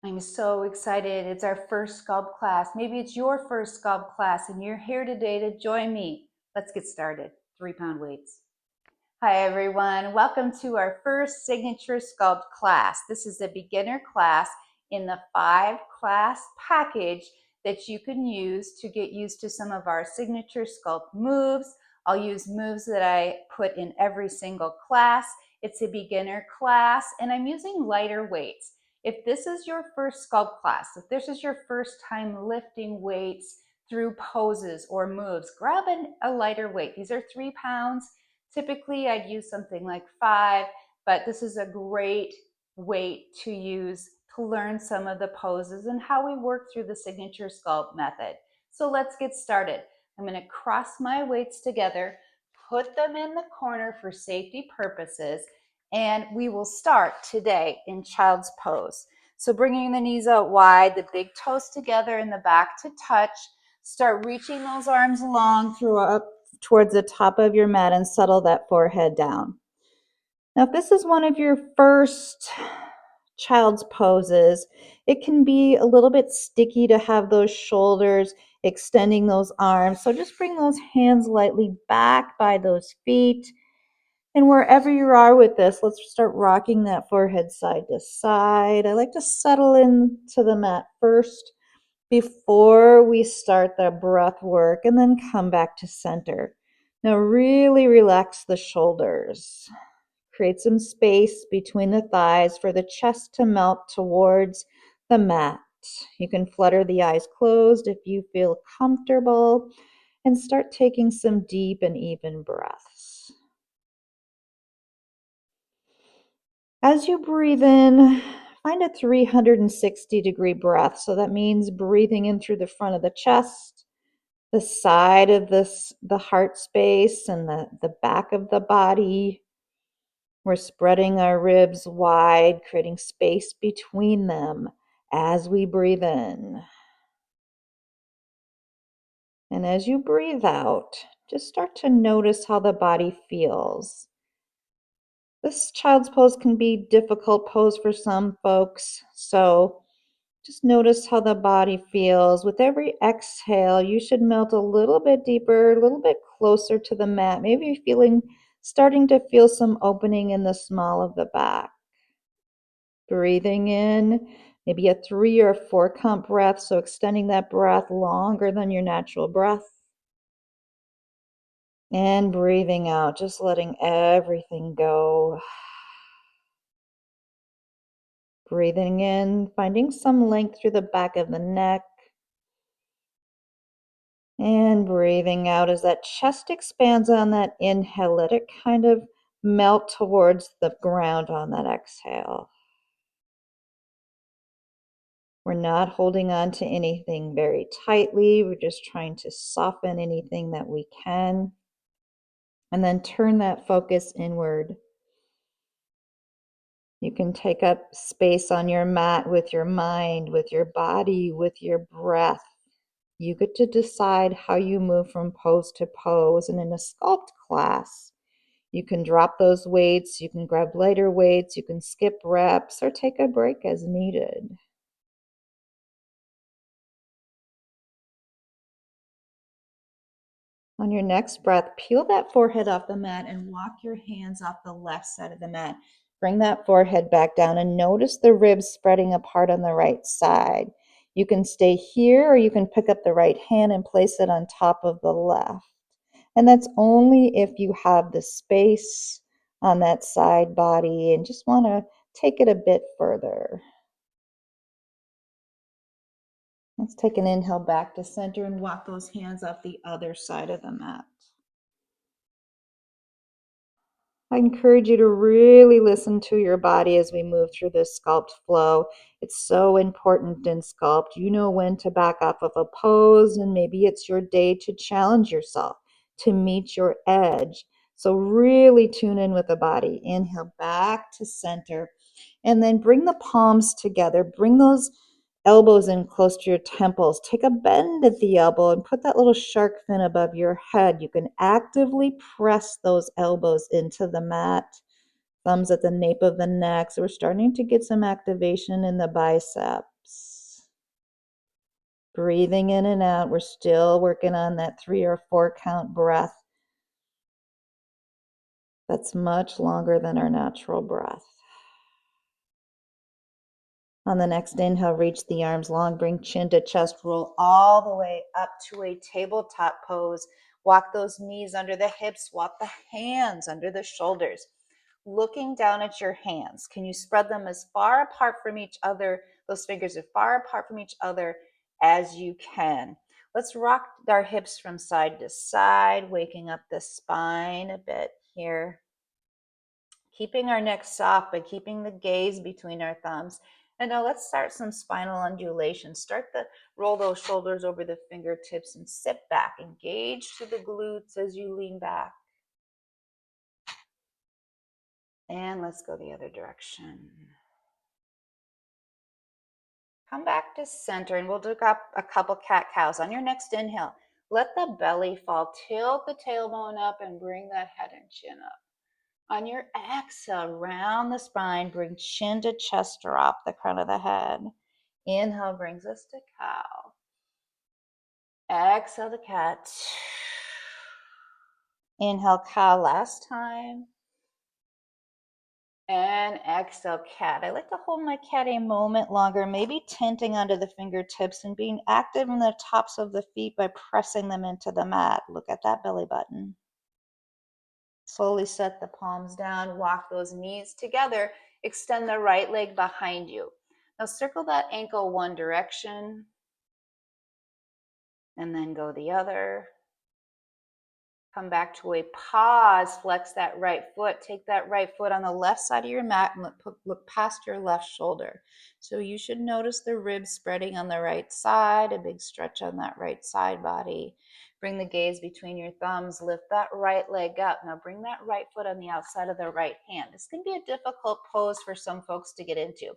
I'm so excited. It's our first Sculpt class. Maybe it's your first Sculpt class and you're here today to join me. Let's get started. 3-pound weights. Hi everyone. Welcome to our first signature Sculpt class. This is a beginner class in the 5-class package that you can use to get used to some of our signature Sculpt moves. I'll use moves that I put in every single class. It's a beginner class and I'm using lighter weights. If this is your first Sculpt class, if this is your first time lifting weights through poses or moves, grab a lighter weight. These are 3 pounds. Typically, I'd use something like 5, but this is a great weight to use to learn some of the poses and how we work through the signature Sculpt method. So let's get started. I'm going to cross my weights together, put them in the corner for safety purposes, and we will start today in child's pose. So bringing the knees out wide, the big toes together in the back to touch. Start reaching those arms long through up towards the top of your mat and settle that forehead down. Now, if this is one of your first child's poses, it can be a little bit sticky to have those shoulders extending those arms. So just bring those hands lightly back by those feet. And wherever you are with this, let's start rocking that forehead side to side. I like to settle into the mat first before we start the breath work and then come back to center. Now really relax the shoulders. Create some space between the thighs for the chest to melt towards the mat. You can flutter the eyes closed if you feel comfortable and start taking some deep and even breaths. As you breathe in, find a 360-degree breath. So that means breathing in through the front of the chest, the side of the heart space, and the back of the body. We're spreading our ribs wide, creating space between them as we breathe in. And as you breathe out, just start to notice how the body feels. This child's pose can be a difficult pose for some folks, so just notice how the body feels. With every exhale, you should melt a little bit deeper, a little bit closer to the mat. Maybe starting to feel some opening in the small of the back. Breathing in, maybe a 3 or 4 count breath, so extending that breath longer than your natural breath. And breathing out, just letting everything go. Breathing in, finding some length through the back of the neck. And breathing out as that chest expands on that inhale. Let it kind of melt towards the ground on that exhale. We're not holding on to anything very tightly. We're just trying to soften anything that we can. And then turn that focus inward. You can take up space on your mat with your mind, with your body, with your breath. You get to decide how you move from pose to pose. And in a Sculpt class, you can drop those weights, you can grab lighter weights, you can skip reps, or take a break as needed. On your next breath, peel that forehead off the mat and walk your hands off the left side of the mat. Bring that forehead back down and notice the ribs spreading apart on the right side. You can stay here or you can pick up the right hand and place it on top of the left. And that's only if you have the space on that side body and just want to take it a bit further. Let's take an inhale back to center and walk those hands off the other side of the mat. I encourage you to really listen to your body as we move through this Sculpt flow. It's so important in Sculpt. You know when to back off of a pose, and maybe it's your day to challenge yourself, to meet your edge. So really tune in with the body. Inhale back to center, and then bring the palms together. Bring those elbows in close to your temples. Take a bend at the elbow and put that little shark fin above your head. You can actively press those elbows into the mat. Thumbs at the nape of the neck. So we're starting to get some activation in the biceps. Breathing in and out. We're still working on that 3 or 4 count breath. That's much longer than our natural breath. On the next inhale, reach the arms long, bring chin to chest, roll all the way up to a tabletop pose. Walk those knees under the hips, walk the hands under the shoulders. Looking down at your hands, can you spread them as far apart from each other, those fingers as far apart from each other as you can. Let's rock our hips from side to side, waking up the spine a bit here. Keeping our neck soft, but keeping the gaze between our thumbs. And now let's start some spinal undulation. Roll those shoulders over the fingertips and sit back. Engage to the glutes as you lean back. And let's go the other direction. Come back to center and we'll do a couple cat-cows. On your next inhale, let the belly fall. Tilt the tailbone up and bring that head and chin up. On your exhale, round the spine, bring chin to chest, drop the crown of the head. Inhale brings us to cow. Exhale to cat. Inhale, cow last time. And exhale, cat. I like to hold my cat a moment longer, maybe tenting onto the fingertips and being active in the tops of the feet by pressing them into the mat. Look at that belly button. Slowly set the palms down, walk those knees together, extend the right leg behind you. Now circle that ankle one direction and then go the other. Come back to a pause, flex that right foot, take that right foot on the left side of your mat and look past your left shoulder. So you should notice the ribs spreading on the right side, a big stretch on that right side body. Bring the gaze between your thumbs, lift that right leg up. Now bring that right foot on the outside of the right hand. This can be a difficult pose for some folks to get into.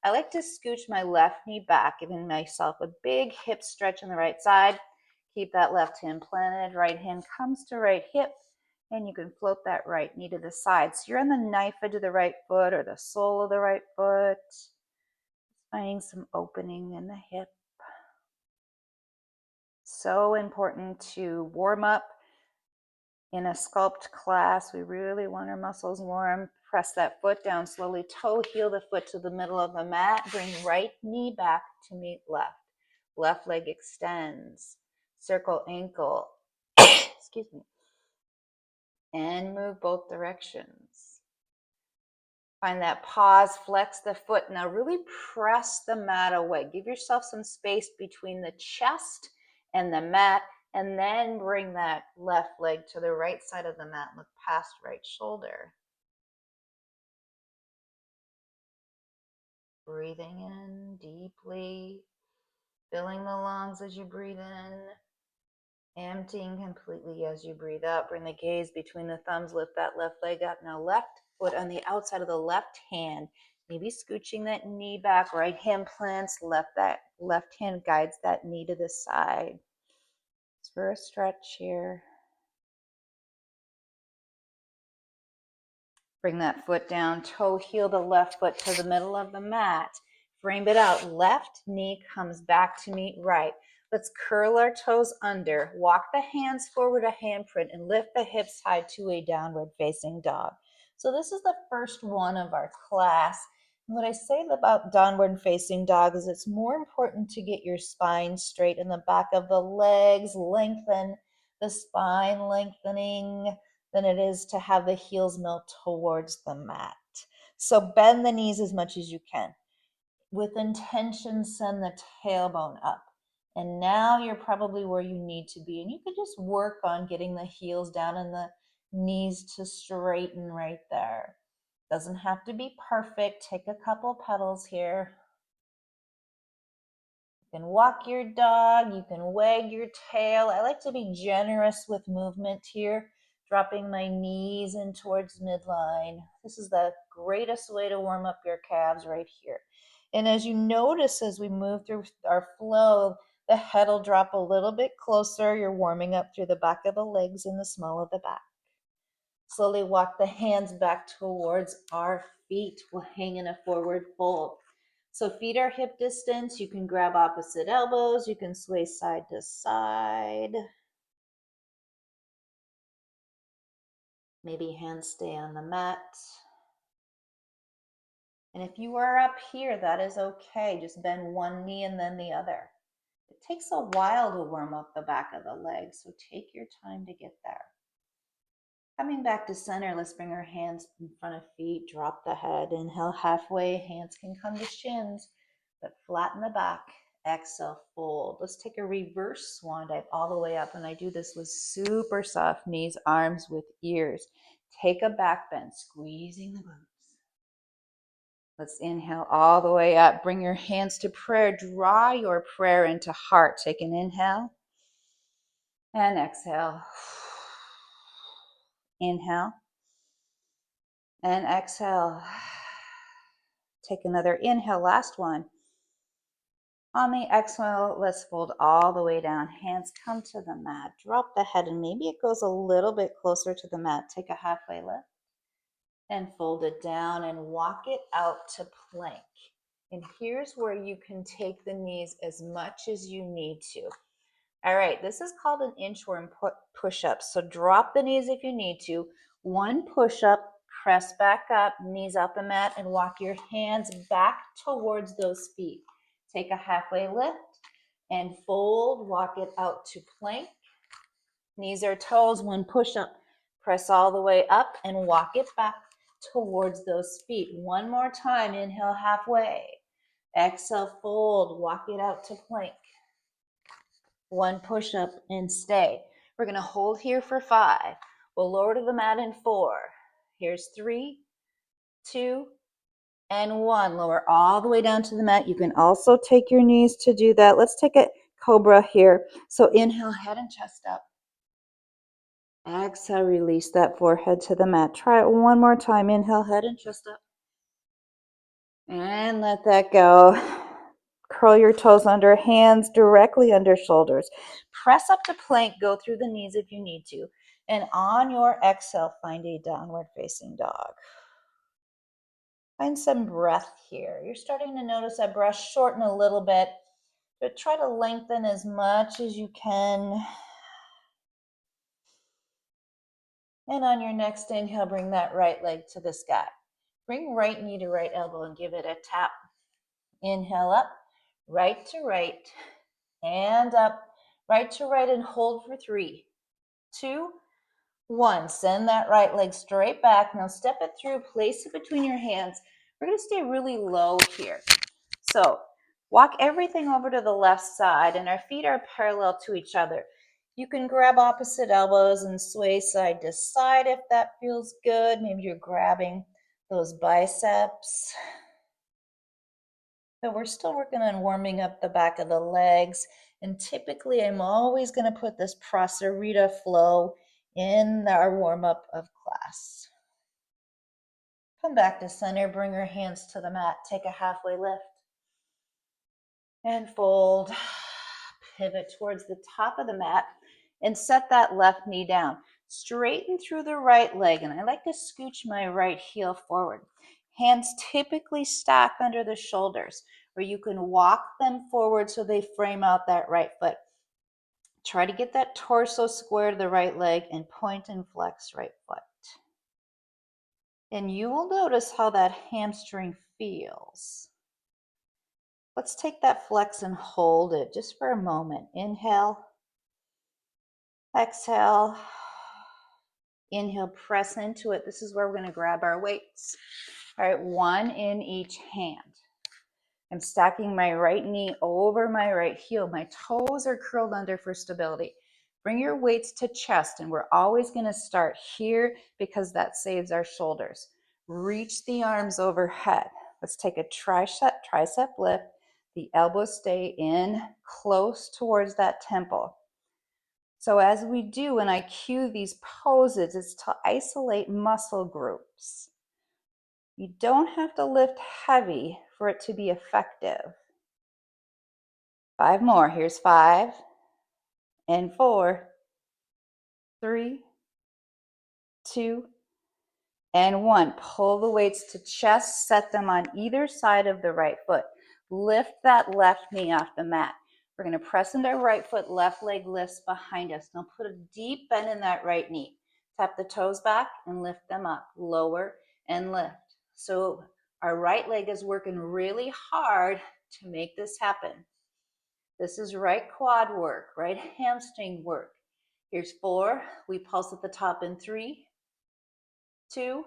I like to scooch my left knee back, giving myself a big hip stretch on the right side. Keep that left hand planted, right hand comes to right hip, and you can float that right knee to the side. So you're on the knife edge of the right foot or the sole of the right foot, finding some opening in the hip. So important to warm up. In a sculpt class, we really want our muscles warm. Press that foot down slowly, toe heel the foot to the middle of the mat, bring right knee back to meet left. Left leg extends. Circle ankle, excuse me, and move both directions. Find that pause, flex the foot. Now really press the mat away. Give yourself some space between the chest and the mat, and then bring that left leg to the right side of the mat. Look past right shoulder. Breathing in deeply, filling the lungs as you breathe in. Emptying completely as you breathe out. Bring the gaze between the thumbs, lift that left leg up. Now left foot on the outside of the left hand. Maybe scooching that knee back, right hand plants, left hand guides that knee to the side. It's for a stretch here. Bring that foot down, toe heel the left foot to the middle of the mat. Frame it out. Left knee comes back to meet right. Let's curl our toes under, walk the hands forward a handprint, and lift the hips high to a downward facing dog. So this is the first one of our class. And what I say about downward facing dog is it's more important to get your spine straight in the back of the legs, lengthen the spine, lengthening than it is to have the heels mill towards the mat. So bend the knees as much as you can. With intention, send the tailbone up. And now you're probably where you need to be. And you can just work on getting the heels down and the knees to straighten right there. Doesn't have to be perfect. Take a couple pedals here. You can walk your dog. You can wag your tail. I like to be generous with movement here, dropping my knees in towards midline. This is the greatest way to warm up your calves right here. And as you notice, as we move through our flow, the head will drop a little bit closer. You're warming up through the back of the legs and the small of the back. Slowly walk the hands back towards our feet. We'll hang in a forward fold. So feet are hip distance. You can grab opposite elbows. You can sway side to side. Maybe hands stay on the mat. And if you are up here, that is okay. Just bend one knee and then the other. It takes a while to warm up the back of the legs, so take your time to get there. Coming back to center, let's bring our hands in front of feet, drop the head, inhale halfway, hands can come to shins, but flatten the back, exhale, fold. Let's take a reverse swan dive all the way up, and I do this with super soft knees, arms with ears. Take a back bend, squeezing the glutes. Let's inhale all the way up, bring your hands to prayer, draw your prayer into heart. Take an inhale and exhale. Inhale and exhale. Take another inhale, last one. On the exhale, let's fold all the way down. Hands come to the mat. Drop the head, and maybe it goes a little bit closer to the mat. Take a halfway lift and fold it down and walk it out to plank. And here's where you can take the knees as much as you need to. All right, this is called an inchworm push-up. So drop the knees if you need to. One push-up, press back up, knees up the mat, and walk your hands back towards those feet. Take a halfway lift and fold, walk it out to plank. Knees or toes, one push-up. Press all the way up and walk it back towards those feet. One more time, inhale halfway. Exhale, fold, walk it out to plank. One push-up and stay. We're going to hold here for 5. We'll lower to the mat in 4. Here's 3, 2, and 1. Lower all the way down to the mat. You can also take your knees to do that. Let's take a cobra here. So inhale, head and chest up. Exhale, release that forehead to the mat. Try it one more time. Inhale, head and chest up. And let that go. Curl your toes under, hands directly under shoulders. Press up to plank, go through the knees if you need to. And on your exhale, find a downward facing dog. Find some breath here. You're starting to notice that breath shorten a little bit, but try to lengthen as much as you can. And on your next inhale, bring that right leg to the sky. Bring right knee to right elbow and give it a tap. Inhale up, right to right, and up, right to right, and hold for 3, 2, 1. Send that right leg straight back. Now step it through, place it between your hands. We're going to stay really low here. So walk everything over to the left side, and our feet are parallel to each other. You can grab opposite elbows and sway side to side if that feels good. Maybe you're grabbing those biceps. But we're still working on warming up the back of the legs. And typically, I'm always going to put this Prasarita flow in our warm-up of class. Come back to center, bring your hands to the mat, take a halfway lift. And fold, pivot towards the top of the mat, and set that left knee down. Straighten through the right leg, and I like to scooch my right heel forward. Hands typically stack under the shoulders, or you can walk them forward so they frame out that right foot. Try to get that torso square to the right leg and point and flex right foot. And you will notice how that hamstring feels. Let's take that flex and hold it just for a moment. Inhale, exhale, inhale, press into it. This is where we're going to grab our weights. All right, 1 in each hand. I'm stacking my right knee over my right heel. My toes are curled under for stability. Bring your weights to chest, and we're always going to start here because that saves our shoulders. Reach the arms overhead. Let's take a tricep lift. The elbows stay in close towards that temple. So as we do, and I cue these poses, it's to isolate muscle groups. You don't have to lift heavy for it to be effective. 5 more. Here's 5 and 4, 3, 2, and 1. Pull the weights to chest, set them on either side of the right foot. Lift that left knee off the mat. We're going to press into our right foot, left leg lifts behind us. Now put a deep bend in that right knee. Tap the toes back and lift them up. Lower and lift. So our right leg is working really hard to make this happen. This is right quad work, right hamstring work. Here's 4. We pulse at the top in 3, 2,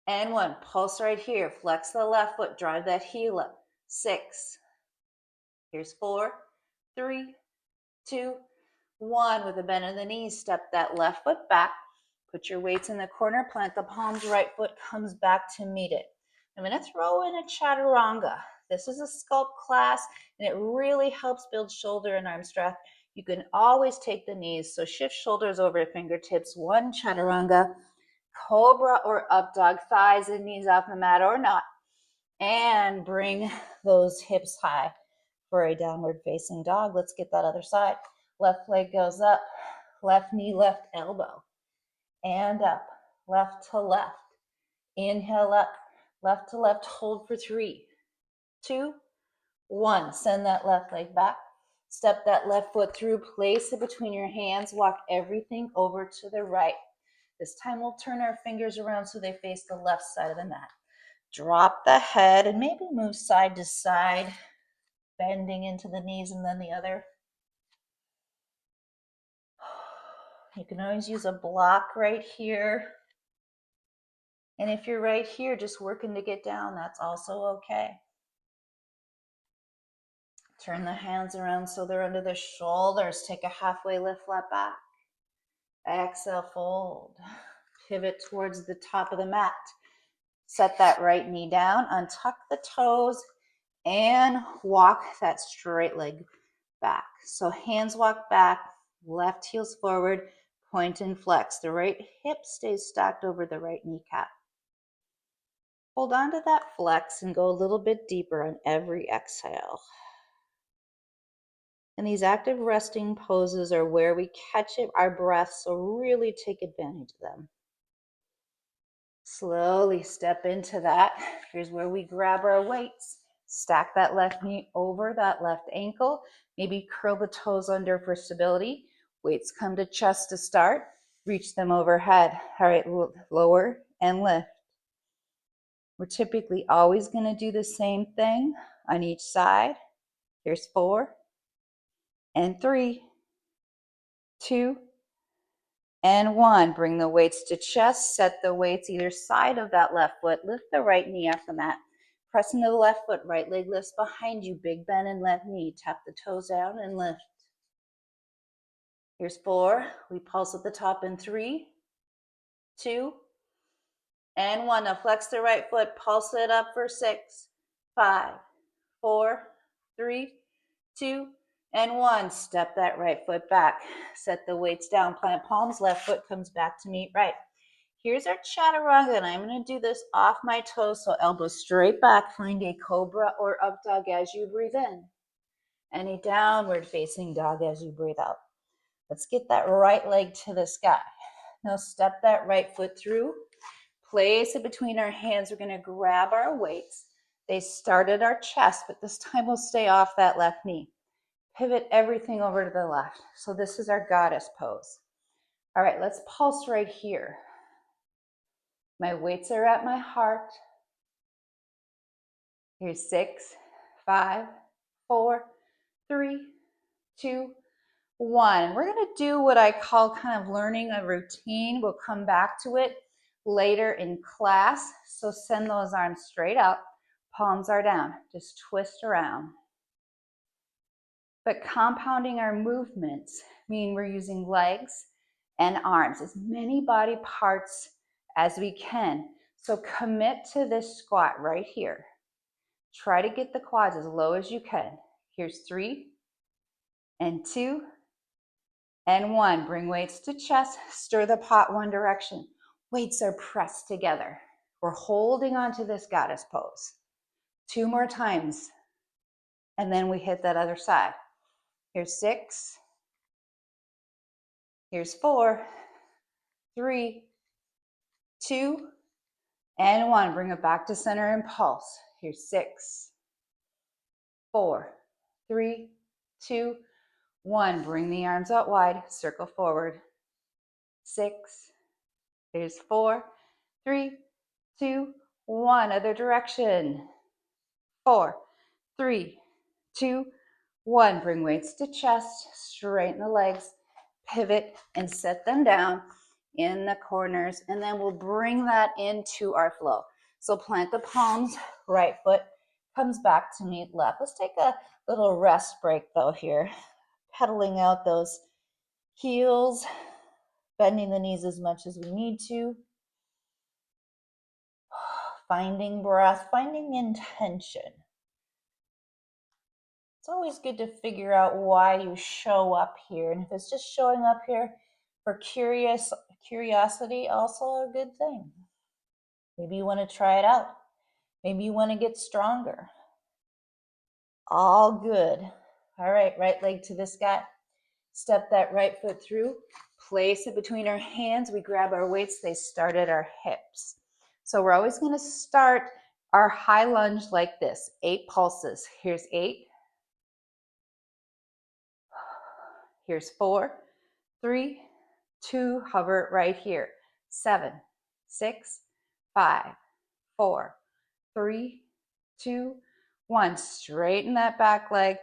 and 1. Pulse right here. Flex the left foot. Drive that heel up. 6. Here's 4, 3, 2, 1. With a bend in the knees, step that left foot back. Put your weights in the corner. Plant the palms. Right foot comes back to meet it. I'm going to throw in a chaturanga. This is a sculpt class, and it really helps build shoulder and arm strength. You can always take the knees, so shift shoulders over fingertips. 1 chaturanga, cobra or up dog, thighs and knees off the mat or not, and bring those hips high for a downward facing dog. Let's get that other side. Left leg goes up, left knee, left elbow, and up, left to left. Inhale up, left to left, hold for 3, 2, 1. Send that left leg back. Step that left foot through, place it between your hands, walk everything over to the right. This time we'll turn our fingers around so they face the left side of the mat. Drop the head and maybe move side to side, bending into the knees and then the other. You can always use a block right here. And if you're right here just working to get down, that's also okay. Turn the hands around so they're under the shoulders. Take a halfway lift, flat back. Exhale, fold. Pivot towards the top of the mat. Set that right knee down, untuck the toes, and walk that straight leg back. So hands walk back, left heels forward, point and flex. The right hip stays stacked over the right kneecap. Hold on to that flex and go a little bit deeper on every exhale. And these active resting poses are where we catch our breath, so really take advantage of them. Slowly step into that. Here's where we grab our weights. Stack that left knee over that left ankle. Maybe curl the toes under for stability. Weights come to chest to start. Reach them overhead. All right, lower and lift. We're typically always going to do the same thing on each side. Here's 4 and 3, 2, and 1. Bring the weights to chest. Set the weights either side of that left foot. Lift the right knee off the mat. Press into the left foot. Right leg lifts behind you. Big bend in left knee. Tap the toes down and lift. Here's 4. We pulse at the top in 3, 2, and 1. Now flex the right foot. Pulse it up for 6, 5, 4, 3, 2, and 1. Step that right foot back. Set the weights down. Plant palms. Left foot comes back to meet right. Here's our chaturanga, and I'm going to do this off my toes, so elbows straight back. Find a cobra or up dog as you breathe in, and a downward facing dog as you breathe out. Let's get that right leg to the sky. Now step that right foot through. Place it between our hands. We're going to grab our weights. They start at our chest, but this time we'll stay off that left knee. Pivot everything over to the left. So this is our goddess pose. All right, let's pulse right here. My weights are at my heart. Here's 6, 5, 4, 3, 2, 1. We're going to do what I call kind of learning a routine. We'll come back to it later in class. So send those arms straight up. Palms are down. Just twist around. But compounding our movements mean we're using legs and arms, as many body parts as we can. So commit to this squat right here. Try to get the quads as low as you can. Here's 3 and 2 and 1. Bring weights to chest. Stir the pot one direction. Weights are pressed together. We're holding on to this goddess pose. 2 more times. And then we hit that other side. Here's 6. Here's 4, 3, 2, and 1. Bring it back to center and pulse. Here's 6, 4, 3, 2, 1. Bring the arms out wide, circle forward. 6, here's 4, 3, 2, 1. Other direction. 4, 3, 2, 1. Bring weights to chest, straighten the legs, pivot, and set them down in the corners. And then we'll bring that into our flow. So plant the palms, right foot comes back to meet left. Let's take a little rest break though here. Pedaling out those heels, bending the knees as much as we need to. Finding breath, finding intention. It's always good to figure out why you show up here. And if it's just showing up here for curiosity, also a good thing. Maybe you want to try it out. Maybe you want to get stronger. All good. All right, right leg to the sky. Step that right foot through. Place it between our hands. We grab our weights. They start at our hips. So we're always going to start our high lunge like this. 8 pulses. Here's 8. Here's 4, 3, 2, hover it right here. 7, 6, 5, 4, 3, 2, 1. Straighten that back leg.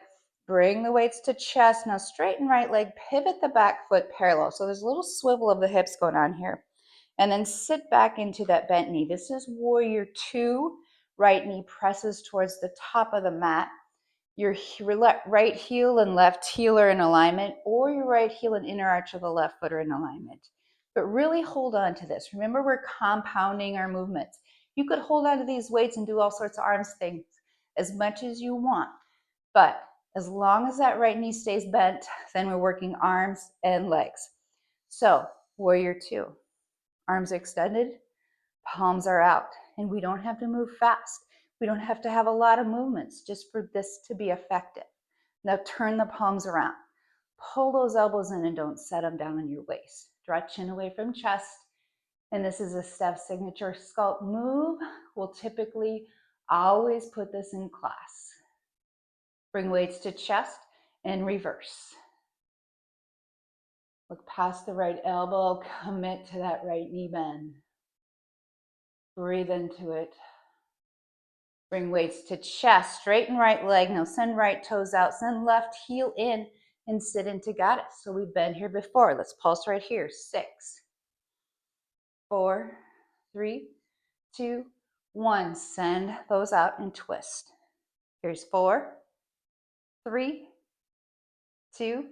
Bring the weights to chest. Now straighten right leg, pivot the back foot parallel. So there's a little swivel of the hips going on here. And then sit back into that bent knee. This is warrior 2. Right knee presses towards the top of the mat. Your right heel and left heel are in alignment, or your right heel and inner arch of the left foot are in alignment. But really hold on to this. Remember, we're compounding our movements. You could hold on to these weights and do all sorts of arms things as much as you want. But as long as that right knee stays bent, then we're working arms and legs. So, warrior 2. Arms extended, palms are out, and we don't have to move fast. We don't have to have a lot of movements just for this to be effective. Now turn the palms around. Pull those elbows in and don't set them down on your waist. Draw chin away from chest. And this is a Steph signature Sculpt move. We'll typically always put this in class. Bring weights to chest and reverse. Look past the right elbow, commit to that right knee bend. Breathe into it. Bring weights to chest, straighten right leg. Now send right toes out, send left heel in and sit into goddess. So we've been here before. Let's pulse right here. 6, 4, 3, 2, 1. Send those out and twist. Here's 4, 3, 2,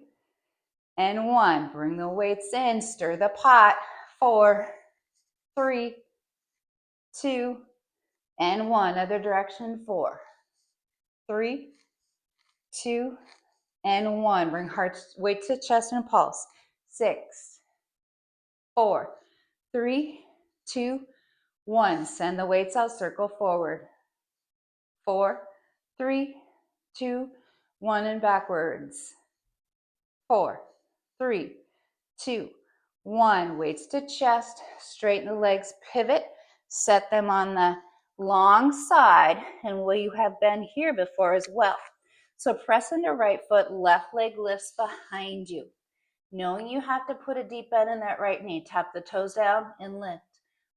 and 1. Bring the weights in, stir the pot. 4, 3, 2, and 1. Other direction. 4, 3, 2, and 1. Bring weight to chest and pulse. 6, 4, 3, 2, 1. Send the weights out, circle forward. 4, 3, 2, 1, and backwards. 4, 3, 2, 1. Weights to chest, straighten the legs, pivot, set them on the long side, and you have been here before as well. So press into right foot, left leg lifts behind you. Knowing you have to put a deep bend in that right knee. Tap the toes down and lift.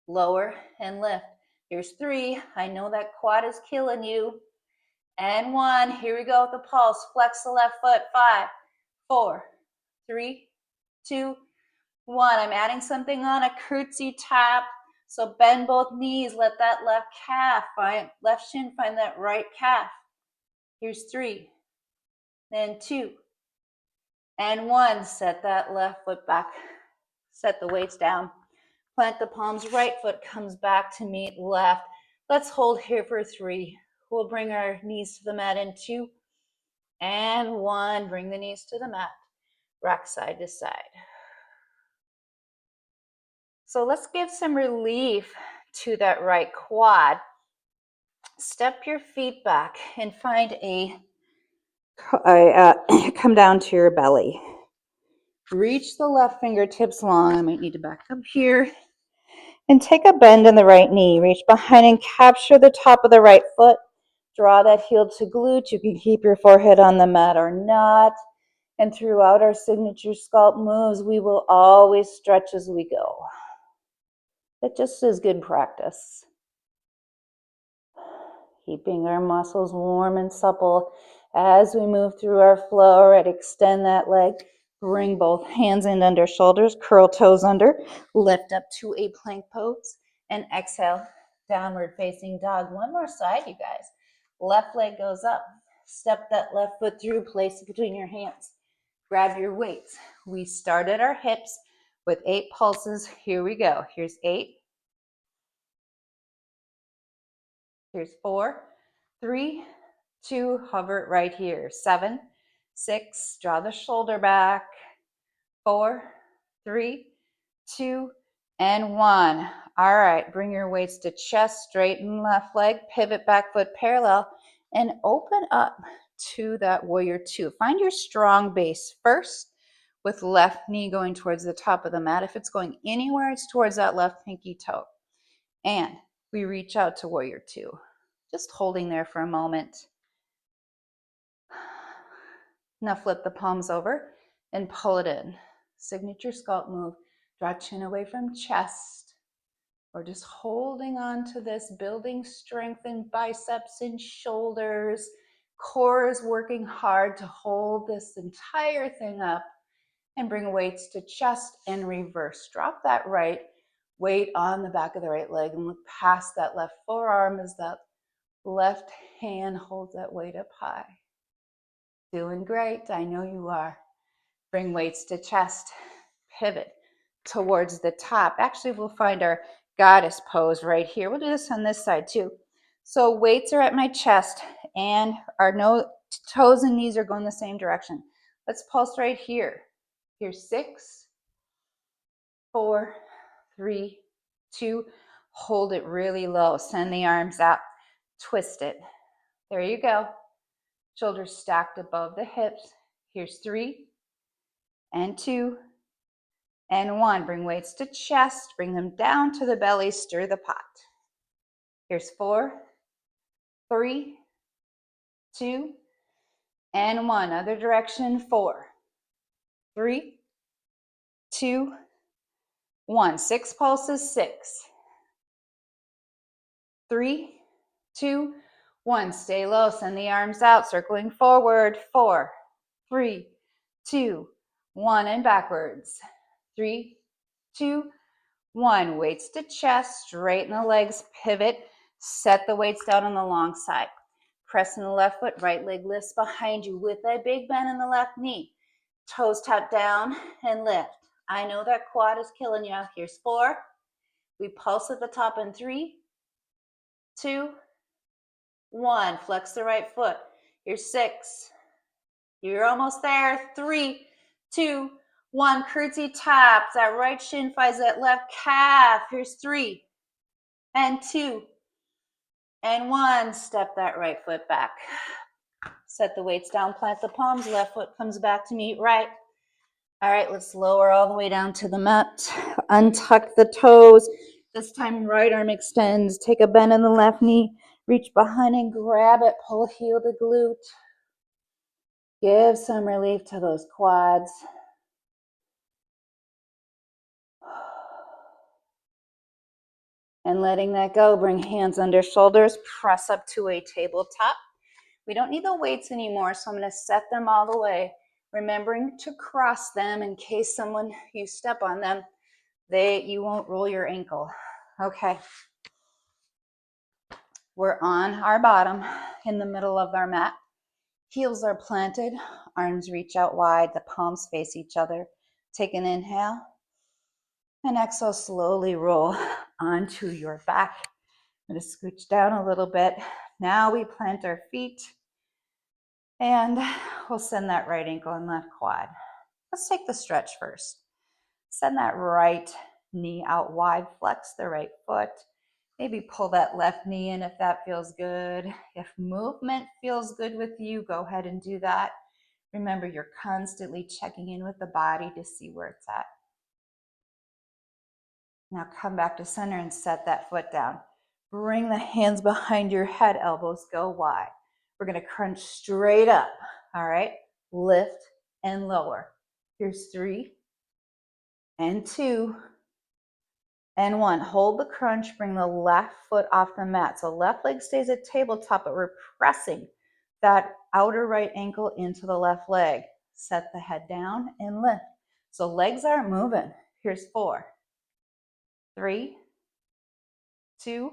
Lower and lift. Here's 3. I know that quad is killing you. And 1. Here we go with the pulse. Flex the left foot. 5, 4, 3, 2, 1. I'm adding something on, a curtsy tap. So bend both knees. Let that left calf find, left shin find that right calf. Here's 3. Then 2. And 1. Set that left foot back. Set the weights down. Plant the palms. Right foot comes back to meet left. Let's hold here for 3. We'll bring our knees to the mat in 2. And 1. Bring the knees to the mat. Rock side to side. So let's give some relief to that right quad. Step your feet back and find come down to your belly. Reach the left fingertips long. I might need to back up here. And take a bend in the right knee. Reach behind and capture the top of the right foot. Draw that heel to glute. You can keep your forehead on the mat or not. And throughout our signature sculpt moves, we will always stretch as we go. It just is good practice. Keeping our muscles warm and supple as we move through our flow. Right, extend that leg. Bring both hands in under shoulders, curl toes under, lift up to a plank pose, and exhale, downward facing dog. One more side, you guys. Left leg goes up. Step that left foot through, place it between your hands. Grab your weights. We started our hips with 8 pulses. Here we go. Here's 8. Here's 4, 3, 2, hover it right here. 7, 6, draw the shoulder back. 4, 3, 2, and 1. All right, bring your weights to chest, straighten left leg, pivot back foot parallel, and open up to that warrior 2. Find your strong base first with left knee going towards the top of the mat. If it's going anywhere, it's towards that left pinky toe. And we reach out to warrior 2. Just holding there for a moment. Now flip the palms over and pull it in. Signature sculpt move. Draw chin away from chest. Or just holding on to this, building strength in biceps and shoulders. Core is working hard to hold this entire thing up. And bring weights to chest and reverse. Drop that right weight on the back of the right leg and look past that left forearm as that left hand holds that weight up high. Doing great. I know you are. Bring weights to chest. Pivot towards the top. Actually, we'll find our goddess pose right here. We'll do this on this side too. So weights are at my chest and our toes and knees are going the same direction. Let's pulse right here. Here's 6, 4, 3, 2. Hold it really low. Send the arms out. Twist it. There you go. Shoulders stacked above the hips. Here's 3 and 2 and 1. Bring weights to chest. Bring them down to the belly. Stir the pot. Here's 4, 3, 2, and 1. Other direction. 4, 3, 2, 1. 6 pulses. 6, 3, 2, 1. Stay low. Send the arms out. Circling forward. 4, 3, 2, 1. And backwards. 3, 2, 1. Weights to chest. Straighten the legs. Pivot. Set the weights down on the long side. Press in the left foot. Right leg lifts behind you with a big bend in the left knee. Toes tap down and lift. I know that quad is killing you. Here's 4. We pulse at the top in 3, 2, 1. Flex the right foot. Here's 6. You're almost there. 3, 2, 1. Curtsy taps. That right shin finds that left calf. Here's 3 and 2 and 1. Step that right foot back. Set the weights down. Plant the palms. Left foot comes back to meet right. All right, let's lower all the way down to the mat. Untuck the toes. This time, right arm extends. Take a bend in the left knee. Reach behind and grab it. Pull heel to glute. Give some relief to those quads. And letting that go, bring hands under shoulders. Press up to a tabletop. We don't need the weights anymore, so I'm going to set them all the way. Remembering to cross them in case you step on them, you won't roll your ankle. Okay. We're on our bottom in the middle of our mat. Heels are planted, arms reach out wide, the palms face each other. Take an inhale and exhale, slowly roll onto your back. I'm going to scooch down a little bit. Now we plant our feet and we'll send that right ankle and left quad. Let's take the stretch first. Send that right knee out wide, flex the right foot. Maybe pull that left knee in if that feels good. If movement feels good with you, go ahead and do that. Remember, you're constantly checking in with the body to see where it's at. Now come back to center and set that foot down. Bring the hands behind your head, elbows go wide. We're gonna crunch straight up, all right? Lift and lower. Here's 3 and 2 and 1. Hold the crunch, bring the left foot off the mat. So left leg stays at tabletop, but we're pressing that outer right ankle into the left leg. Set the head down and lift. So legs aren't moving. Here's 4, 3, 2,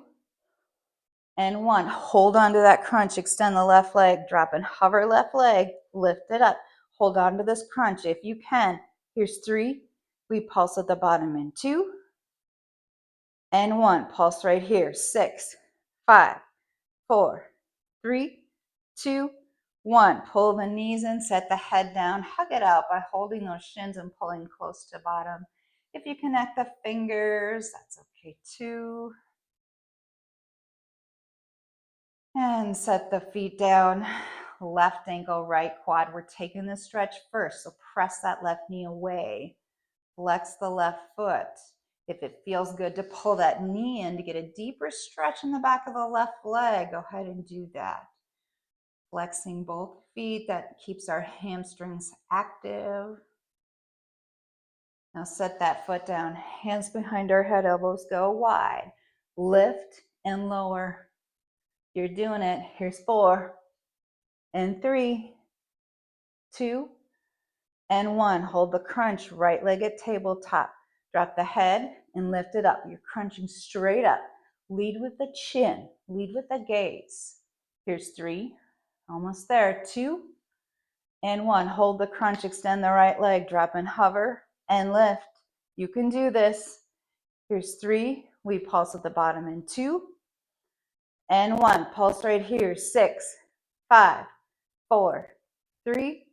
and 1. Hold on to that crunch. Extend the left leg. Drop and hover left leg. Lift it up. Hold on to this crunch if you can. Here's 3. We pulse at the bottom in 2 and 1. Pulse right here. 6, 5, 4, 3, 2, 1. Pull the knees in. Set the head down. Hug it out by holding those shins and pulling close to bottom. If you connect the fingers, that's okay too. And set the feet down, left ankle, right quad. We're taking the stretch first, so press that left knee away. Flex the left foot. If it feels good to pull that knee in to get a deeper stretch in the back of the left leg, go ahead and do that. Flexing both feet, that keeps our hamstrings active. Now set that foot down, hands behind our head, elbows go wide. Lift and lower. You're doing it. Here's 4 and 3, 2, and 1. Hold the crunch, right leg at tabletop. Drop the head and lift it up. You're crunching straight up. Lead with the chin, lead with the gaze. Here's 3, almost there, 2, and 1. Hold the crunch, extend the right leg, drop and hover and lift. You can do this. Here's 3, we pulse at the bottom in 2, and 1. Pulse right here, 6, 5, 4, 3,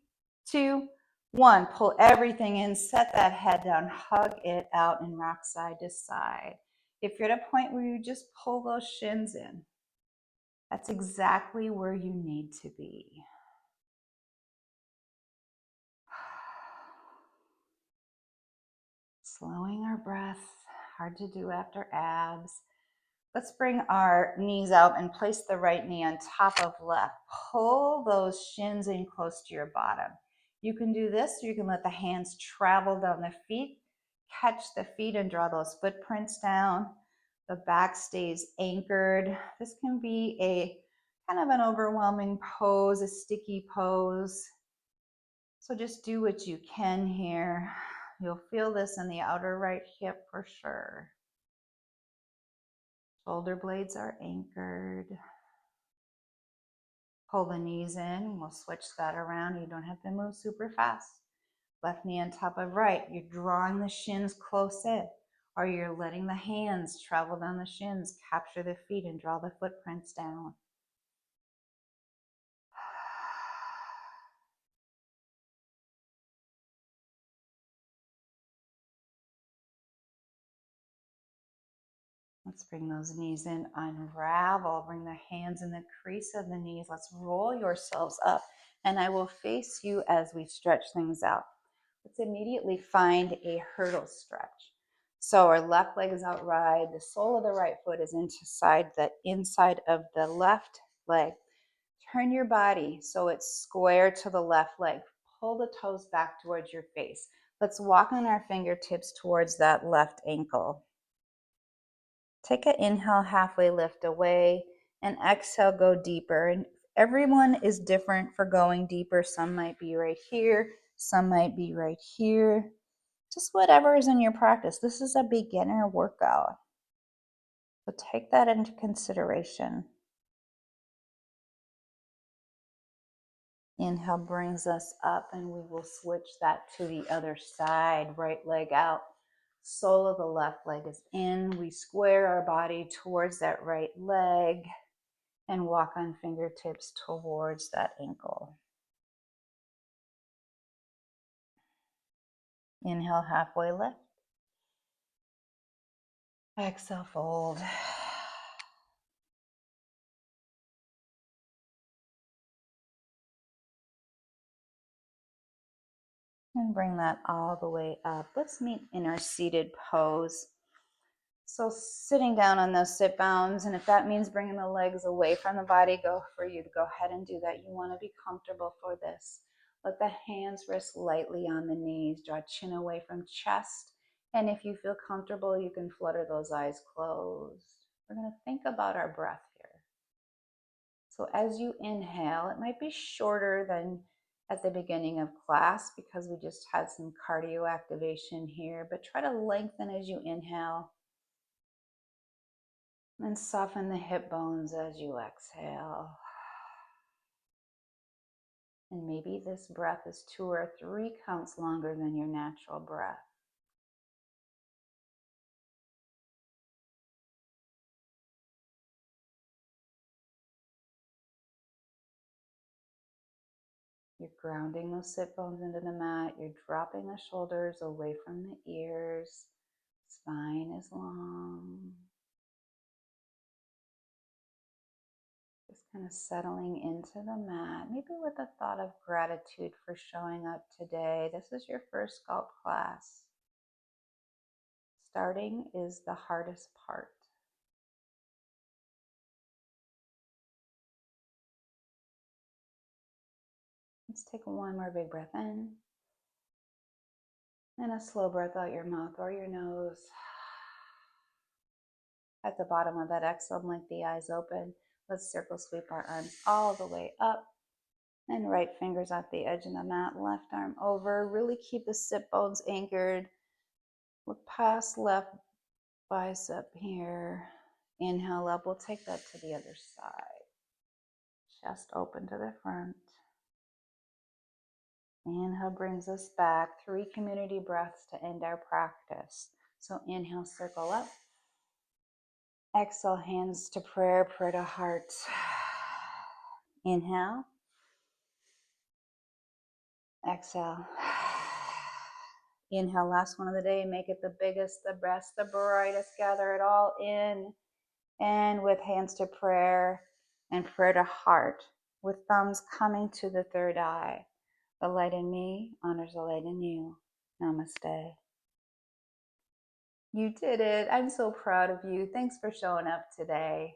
2, 1. Pull everything in, set that head down, hug it out, and rock side to side. If you're at a point where you just pull those shins in, that's exactly where you need to be. Slowing our breath, hard to do after abs. Let's bring our knees out and place the right knee on top of left. Pull those shins in close to your bottom. You can do this, or you can let the hands travel down the feet, catch the feet and draw those footprints down. The back stays anchored. This can be a kind of an overwhelming pose, a sticky pose. So just do what you can here. You'll feel this in the outer right hip for sure. Shoulder blades are anchored. Pull the knees in. We'll switch that around. You don't have to move super fast. Left knee on top of right. You're drawing the shins close in, or you're letting the hands travel down the shins, capture the feet and draw the footprints down. Let's bring those knees in, unravel, bring the hands in the crease of the knees. Let's roll yourselves up, and I will face you as we stretch things out. Let's immediately find a hurdle stretch. So our left leg is out wide, the sole of the right foot is inside the inside of the left leg. Turn your body so it's square to the left leg. Pull the toes back towards your face. Let's walk on our fingertips towards that left ankle. Take an inhale, halfway lift away, and exhale, go deeper. And everyone is different for going deeper. Some might be right here, some might be right here. Just whatever is in your practice. This is a beginner workout. So take that into consideration. Inhale brings us up, and we will switch that to the other side. Right leg out. Sole of the left leg is in. We square our body towards that right leg and walk on fingertips towards that ankle. Inhale, halfway lift. Exhale, fold. And bring that all the way up. Let's meet in our seated pose. So sitting down on those sit bones, and if that means bringing the legs away from the body, go for you to go ahead and do that. You want to be comfortable for this. Let the hands rest lightly on the knees. Draw chin away from chest. And if you feel comfortable, you can flutter those eyes closed. We're going to think about our breath here. So as you inhale, it might be shorter than at the beginning of class because we just had some cardio activation here, but try to lengthen as you inhale. And soften the hip bones as you exhale. And maybe this breath is 2 or 3 counts longer than your natural breath. You're grounding those sit bones into the mat. You're dropping the shoulders away from the ears. Spine is long. Just kind of settling into the mat, maybe with a thought of gratitude for showing up today. This is your first Sculpt class. Starting is the hardest part. Let's take one more big breath in. And a slow breath out your mouth or your nose. At the bottom of that exhale, blink the eyes open. Let's circle sweep our arms all the way up. And right fingers at the edge of the mat, left arm over. Really keep the sit bones anchored. Look past left bicep here. Inhale up, we'll take that to the other side. Chest open to the front. Inhale brings us back. 3 community breaths to end our practice. So inhale, circle up. Exhale, hands to prayer, prayer to heart. Inhale. Exhale. Inhale, last one of the day. Make it the biggest, the best, the brightest. Gather it all in. And with hands to prayer and prayer to heart, with thumbs coming to the third eye. The light in me honors the light in you. Namaste. You did it. I'm so proud of you. Thanks for showing up today.